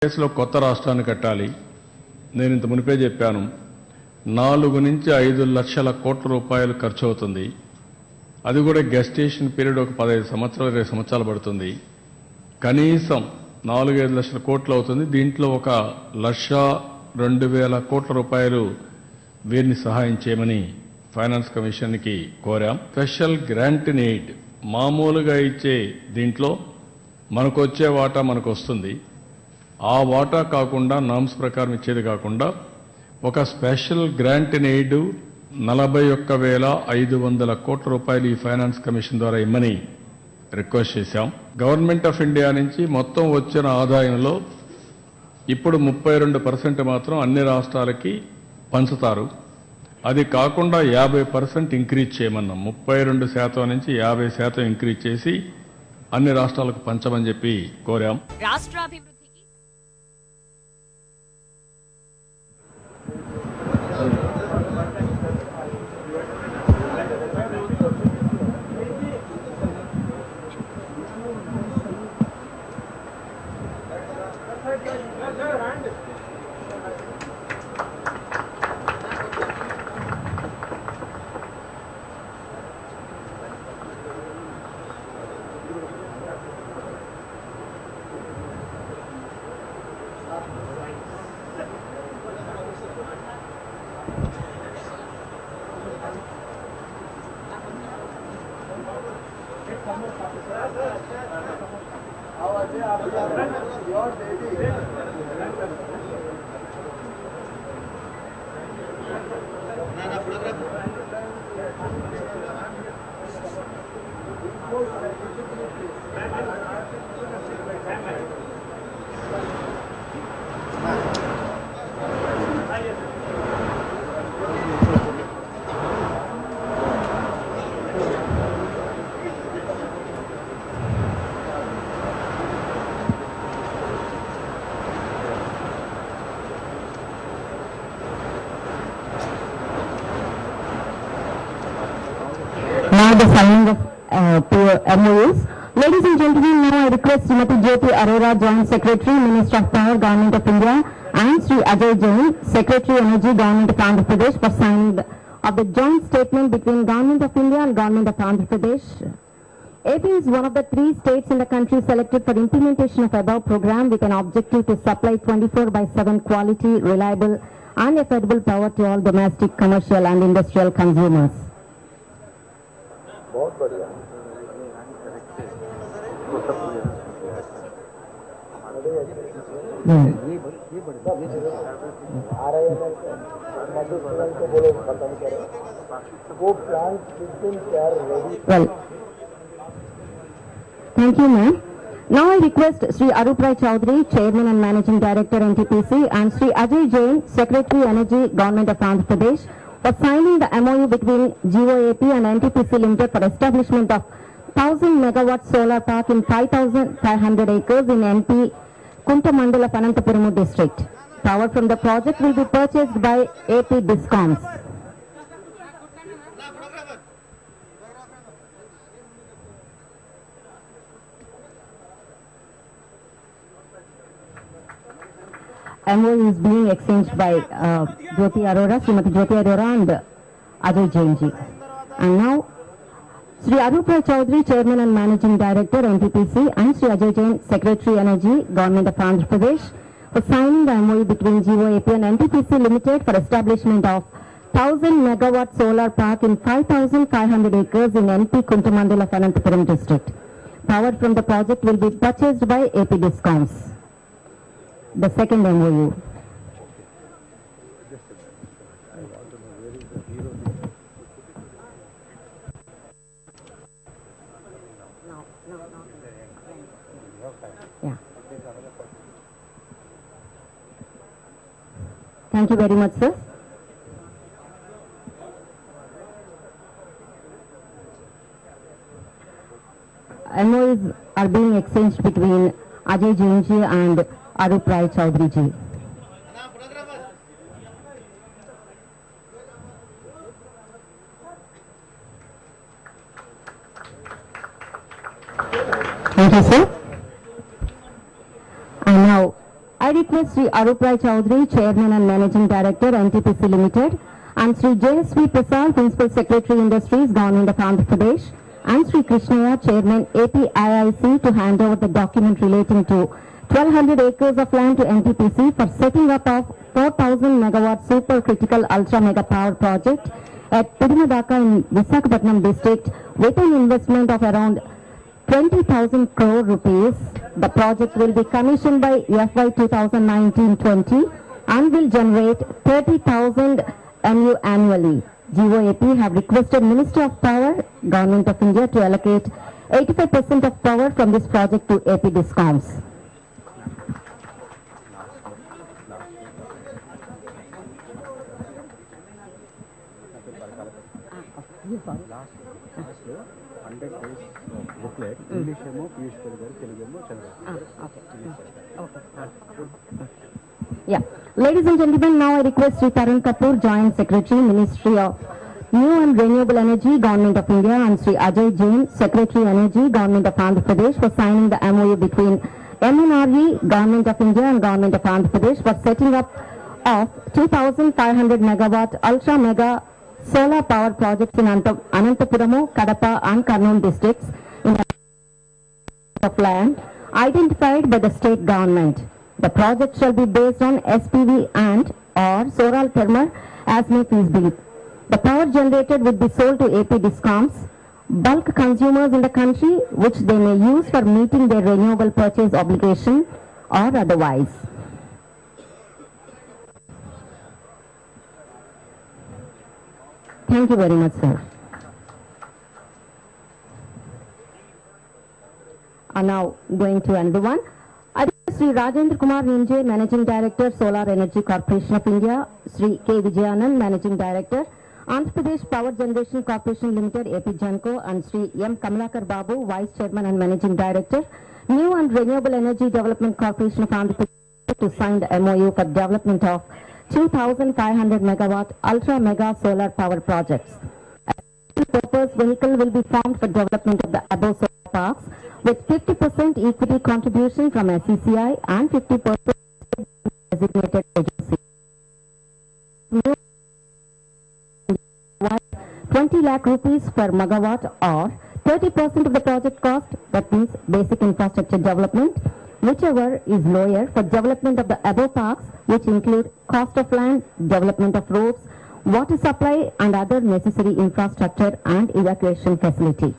కేసులో కొత్త రాష్ట్రాన్ని కట్టాలి. నేను ఇంత మునిపే చెప్పాను, 4 నుంచి 5 లక్షల కోట్ల రూపాయలు ఖర్చు అవుతుంది. అది కూడా గెస్టేషన్ పీరియడ్ ఒక 15 సంవత్సరాలు 20 సంవత్సరాలు పడుతుంది. కనీసం 4-5 లక్షల కోట్లు అవుతుంది. దీంట్లో 1,02,000 కోట్ల రూపాయలు వీరిని సహాయం చేయమని ఫైనాన్స్ కమిషన్కి కోరాం. స్పెషల్ గ్రాంట్ ఇన్ ఎయిడ్ మామూలుగా ఇచ్చే దీంట్లో మనకు వచ్చే వాటా మనకు వస్తుంది. ఆ వాటా కాకుండా నామ్స్ ప్రకారం ఇచ్చేది కాకుండా ఒక స్పెషల్ గ్రాంట్ ఇన్ ఎయిడ్ 41,500 కోట్ల రూపాయలు ఈ ఫైనాన్స్ కమిషన్ ద్వారా ఇమ్మని రిక్వెస్ట్ చేశాం. గవర్నమెంట్ ఆఫ్ ఇండియా నుంచి మొత్తం వచ్చిన ఆదాయంలో ఇప్పుడు 32% మాత్రం అన్ని రాష్ట్రాలకి పంచుతారు. అది కాకుండా 50% ఇంక్రీజ్ చేయమన్నాం. 32% నుంచి 50% ఇంక్రీజ్ చేసి అన్ని రాష్ట్రాలకు పంచమని చెప్పి కోరాం. Now the signing of MOUs. Ladies and gentlemen, now I request Srimati Jyoti Arora, Joint Secretary, Minister of Power, Government of India, and Sri Ajay Jain, Secretary Energy, Government of Andhra Pradesh, for signing of the joint statement between Government of India and Government of Andhra Pradesh. AP is one of the 3 states in the country selected for implementation of above program with an objective to supply 24/7 quality, reliable, and affordable power to all domestic, commercial, and industrial consumers. बहुत बढ़िया Well, thank you, ma'am. Now I request Sri Arup Rai Chowdhury, Chairman and Managing Director NTPC, and Sri Ajay Jain, Secretary Energy, Government of Andhra Pradesh, for signing the MOU between GOAP and NTPC Limited for establishment of 1000 megawatt solar park in 5,500 acres in NP Kuntamandala of Anantapuram district. Power from the project will be purchased by AP Discoms. MOU is being exchanged by Jyoti Arora, Srimati Jyoti Arora and Ajay Jain ji. And now, Sri Arup Rai Chowdhury, Chairman and Managing Director NTPC, and Sri Ajay Jain, Secretary Energy, Government of Andhra Pradesh, for signing the MOU between GOAP and NTPC Limited for establishment of 1000 megawatt solar park in 5,500 acres in NP Kuntamandala of Anantapuram district. Power from the project will be purchased by AP Discoms. The second MOU. Yeah. Thank you very much, sir. MOUs are being exchanged between Ajay Jain ji and Arup Rai Chowdhury ji. Thank you, sir. And now I I request Sri Arup Rai Chowdhury, Chairman and Managing Director, NTPC Limited, and Sri J.S.V. Prasad, Principal Secretary Industries, Government of Andhra Pradesh, and Sri Krishnaya, Chairman APIIC, to hand over the document relating to 1200 acres of land to NTPC for setting up of 4000 megawatt supercritical ultra mega power project at Pudimadaka in Visakhapatnam district with an investment of around 20,000 crore rupees. The project will be commissioned by FY 2019-20 and will generate 30,000 MU annually. GOAP have requested Ministry of Power, Government of India to allocate 85% of power from this project to AP Discoms. Booklet English ఏమో పీయూష్ గారు తెలుగు ఏమో Yeah. Ladies and gentlemen, now I request Sri Tarun Kapoor, Joint Secretary, Ministry of New and Renewable Energy, Government of India, and Sri Ajay Jain, Secretary Energy, Government of Andhra Pradesh, for signing the MOU between MNRE, Government of India, and Government of Andhra Pradesh for setting up of 2,500 megawatt ultra mega solar power projects in Anantapuramu, Kadapa, and Kurnool districts in of land identified by the state government. The project shall be based on SPV and or solar thermal as may feasible. The power generated would be sold to AP Discoms, bulk consumers in the country, which they may use for meeting their renewable purchase obligation or otherwise. Thank you very much, sir. Now going to another one. Sri Rajendra Kumar Ninje, Managing Director, Solar Energy Corporation of India, Sri K. Vijayanand, Managing Director, Andhra Pradesh Power Generation Corporation Limited, AP Genco, and Sri M. Kamalakar Babu, Vice Chairman and Managing Director, New and Renewable Energy Development Corporation of Andhra Pradesh, to sign the MOU for development of 2,500 megawatt ultra mega solar power projects. A purpose vehicle will be formed for development of the above solar parks, with 50% equity contribution from SCCI and 50% designated agency. 20 lakh rupees per megawatt or 30% of the project cost, that means basic infrastructure development, whichever is lower, for development of the above parks, which include cost of land, development of roads, water supply and other necessary infrastructure and evacuation facility.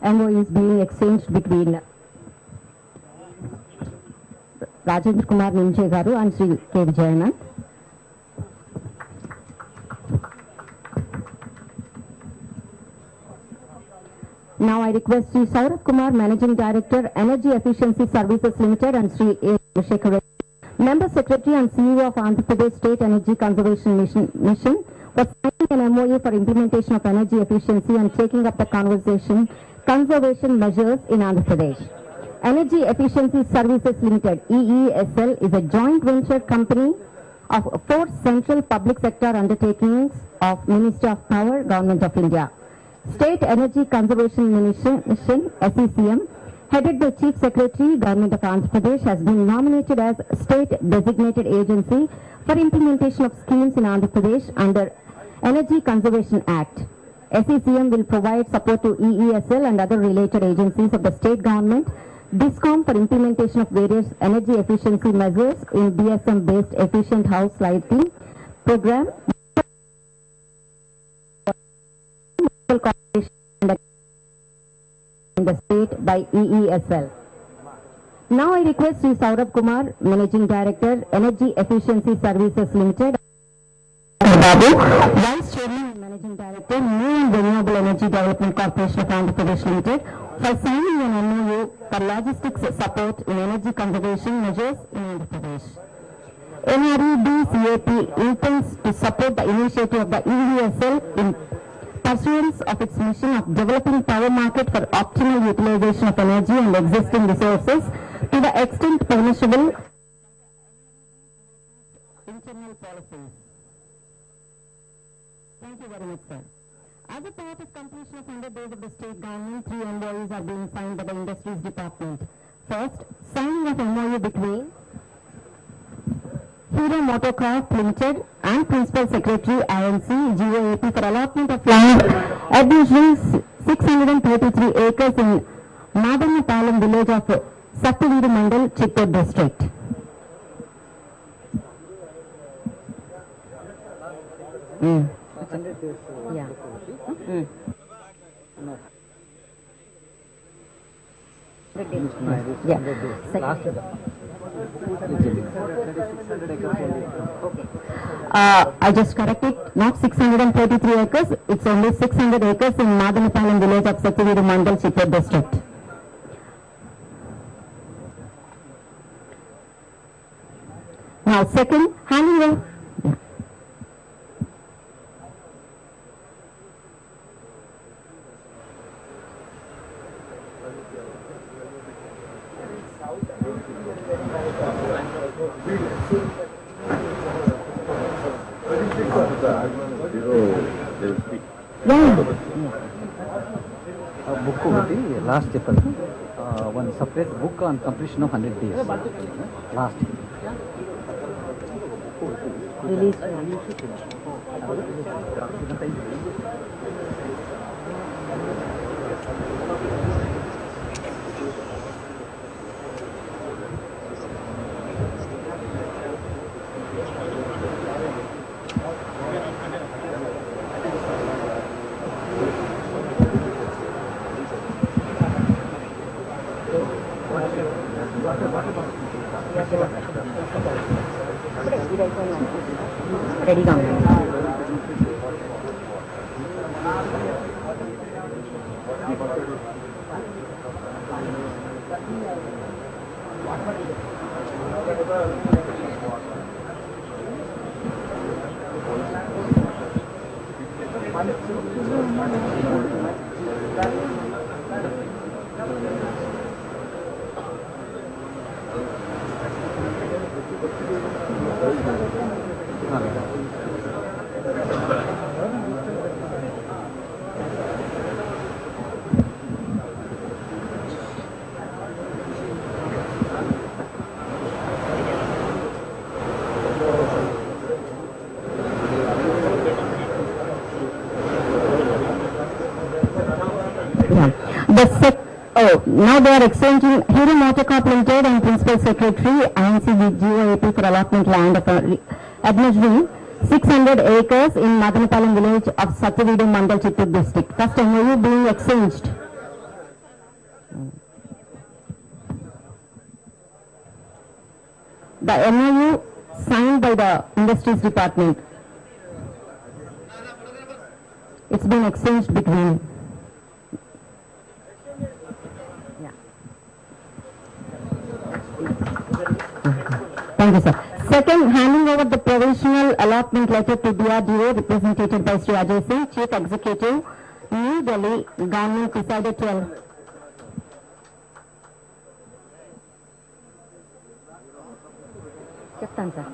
MOU is being exchanged between Rajendra Kumar Ninje garu and Sri K. Vijayanand. Now I request Sri Saurabh Kumar, Managing Director, Energy Efficiency Services Limited, and Sri A. Abhishek Reddy, Member Secretary and CEO of Andhra Pradesh State Energy Conservation Mission, for signing an MOU for implementation of energy efficiency and taking up the conservation measures in Andhra Pradesh. Energy Efficiency Services Limited, EESL, is a joint venture company of 4 central public sector undertakings of Ministry of Power, Government of India. State Energy Conservation Mission, SECM, headed by Chief Secretary, Government of Andhra Pradesh, has been nominated as State Designated Agency for implementation of schemes in Andhra Pradesh under Energy Conservation Act. SECM will provide support to EESL and other related agencies of the state government, DISCOM, for implementation of various energy efficiency measures in DSM-based efficient house lighting program in the state by EESL. Now I request Sri Saurabh Kumar, Managing Director, Energy Efficiency Services Limited, Babu, Vice Chairman and Managing Director, New and Renewable Energy Development Corporation of Andhra Pradesh Limited, for signing an MOU for logistics support in energy conservation measures in Andhra Pradesh. NREDCAP intends to support the initiative of the EESL in pursuance of its mission of developing power market for optimal utilization of energy and existing resources to the extent permissible internal policies. Thank you very much, sir. As a part of completion of 100 days of the state government, 3 MOUs are being signed by the Industries Department. First, signing of MOU between Hero Motorcraft Limited and Principal Secretary INC GOAP for allotment of land additionally 633 acres in Madanapalam village of Sattuveedu Mandal, Chittoor district. Yeah. Yeah. Second. I just corrected, not 633 acres, it's only 600 acres in Madanapalam village of Sattuveedu Mandal, Chittoor district. Now, second, handing over. Book ఒకటి last చెప్పారు one separate book on completion of 100 days last రెడీగా ఉంది. Now they are exchanging Hero Motorcorp Limited and Principal Secretary INC GOAP for allotment land of administering 600 acres in Madanapalam village of Sattuveedu Mandal, Chittoor district. First MOU being exchanged. The MOU signed by the Industries Department. It's been exchanged between. Thank you, sir. Second, handing over the provisional allotment letter to DRDO represented by Sri Ajay Singh, Chief Executive, New Delhi. Government decided to చెప్తాను sir.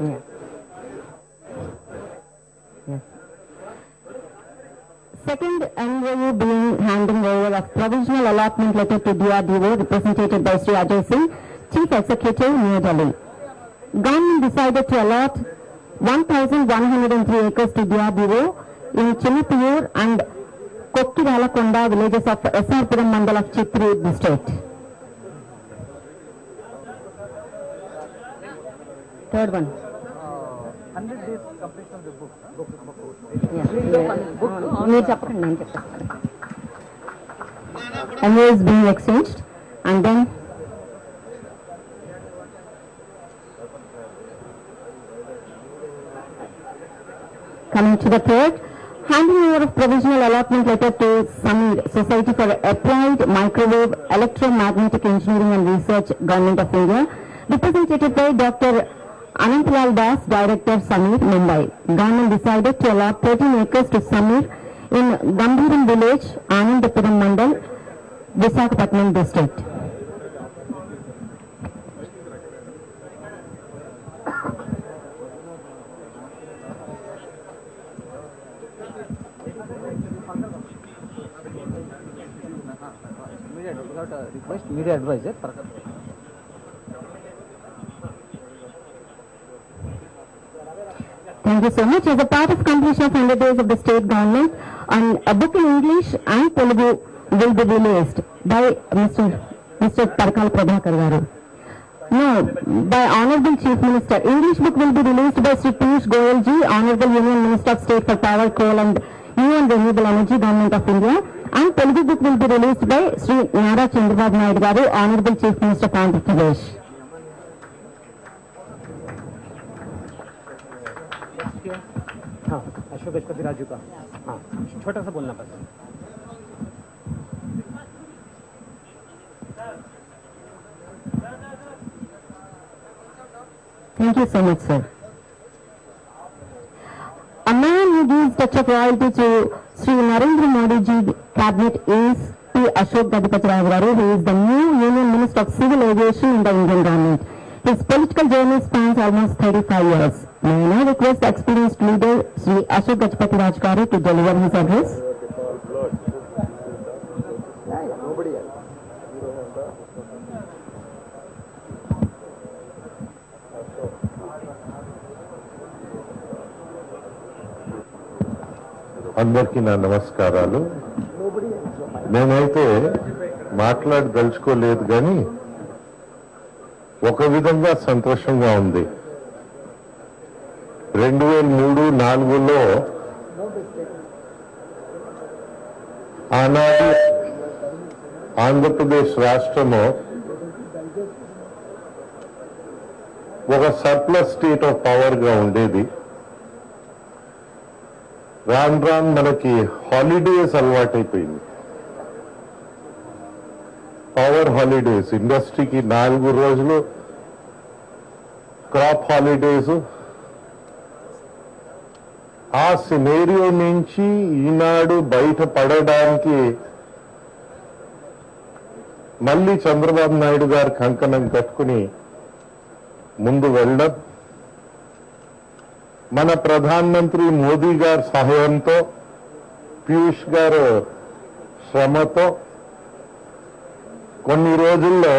Yeah. Yes. Second MOU being handing over of provisional allotment letter to DRDO represented by Sri Ajay Singh, Chief Executive, New Delhi. Government decided to allot 1,103 acres to DRDO in Chinnapur and Kokkiralakonda villages of SR Puram Mandal of Chittoor district. Third one. 100 days completion of the book. మీరు చెప్పండి, నేను చెప్తాను. MOU is being exchanged and then coming to the third, handing over of provisional allotment letter to Samir Society for Applied Microwave Electromagnetic Engineering and Research, Government of India, represented by Dr. Anantlal Das, Director, Samir, Mumbai. Government decided to allot 13 acres to Samir in Gambhiram village, Anandapuram Mandal, Visakhapatnam district. Without a request, media advisor. Thank you so much. As a part of completion of 100 days of the state government, a book in English and Telugu will be released by Mr. Parkal Prabhakar Garu. No, by Honorable Chief Minister. English book will be released by Sri Piyush Goyal ji, Honorable Union Minister of State for Power, Coal and New and Renewable Energy, Government of India. And Telugu book will be released by Sri Nara Chandrababu Naidu Garu, Honorable Chief Minister of Andhra Pradesh. हाँ, अशोक गजपति राजू का हाँ छोटा सा बोलना बस. Thank you so much, sir. A man who gives touch of royalty to Sri Narendra Modi ji cabinet is P. Ashok Gajapati Raju Garu, who is the new Union Minister of Civil Aviation in the Indian government. His political journey spans almost 35 years. May I now request the experienced leader, Sri Ashok Gajapati Raju Garu, to deliver his address. అందరికీ నా నమస్కారాలు. నేనైతే మాట్లాడదలుచుకోలేదు కానీ ఒక విధంగా సంతోషంగా ఉంది. 2003-4లో ఆనాడు ఆంధ్రప్రదేశ్ రాష్ట్రము ఒక సర్ప్లస్ స్టేట్ ఆఫ్ పవర్ గా ఉండేది. రాను రాను మనకి హాలిడేస్ అలవాటైపోయింది. పవర్ హాలిడేస్, ఇండస్ట్రీకి 4 రోజులు, క్రాప్ హాలిడేస్. ఆ సినేరియో నుంచి ఈనాడు బయటపడడానికి మళ్ళీ చంద్రబాబు నాయుడు గారు కంకణం కట్టుకుని ముందు వెళ్ళడం, మన ప్రధానమంత్రి మోదీ గారి సహాయంతో, పీయూష్ గారు శ్రమతో కొన్ని రోజుల్లో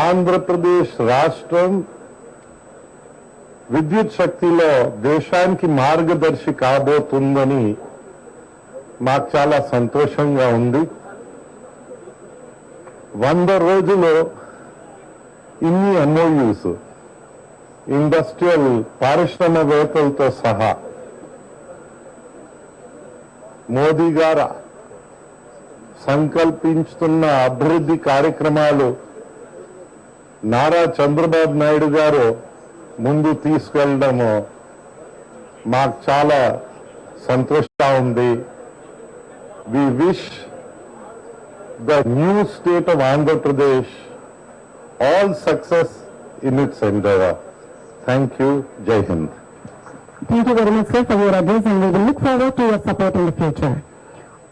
ఆంధ్రప్రదేశ్ రాష్ట్రం విద్యుత్ శక్తిలో దేశానికి మార్గదర్శి కాబోతుందని మాకు చాలా సంతోషంగా ఉంది. 100 రోజులు ఇన్ని ఎంఓయూస్, ఇండస్ట్రియల్ పారిశ్రామికవేత్తలతో సహా మోదీ గారు సంకల్పించుతున్న అభివృద్ధి కార్యక్రమాలు నారా చంద్రబాబు నాయుడు గారు ముందు తీసుకెళ్లడము మాకు చాలా సంతోషంగా ఉంది. We wish the new state of Andhra Pradesh all success in its endeavour. Thank you. Jai Hind. Thank you very much, sir, for your address, and we will look forward to your support in the future.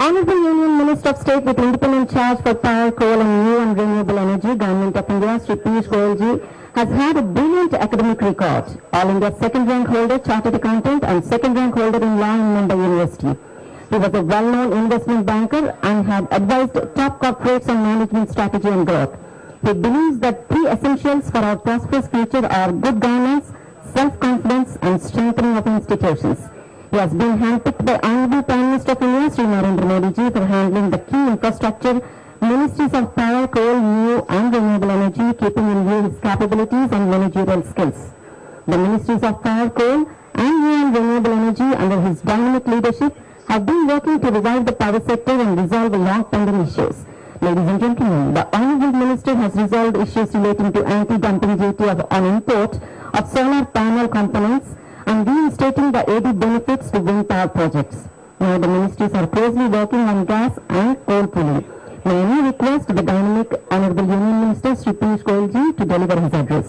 Honorable Union Minister of State with independent charge for power, coal and new and renewable energy, Government of India, Sri Piyush Goyal ji, has had a brilliant academic record. All India second rank holder, chartered accountant, and second rank holder in law in Mumbai University. He was a well-known investment banker and had advised top corporates on management strategy and growth. He believes that 3 essentials for our prosperous future are good governance, self-confidence, and strengthening of institutions. He has been handpicked by Honorable Prime Minister of India, Sri Narendra Modi ji, for handling the key infrastructure ministries of power, coal, new and renewable energy, keeping in view his capabilities and managerial skills. The ministries of power, coal and new and renewable energy under his dynamic leadership have been working to revive the power sector and resolve the long-pending issues. Ladies and gentlemen, the Honorable Minister has resolved issues relating to anti-dumping duty on import of solar panel components and reinstating the added benefits to wind power projects. Now the ministries are closely working on gas and coal pooling. May I now request the dynamic Honorable Union Minister Sri Piyush Goyal ji to deliver his address.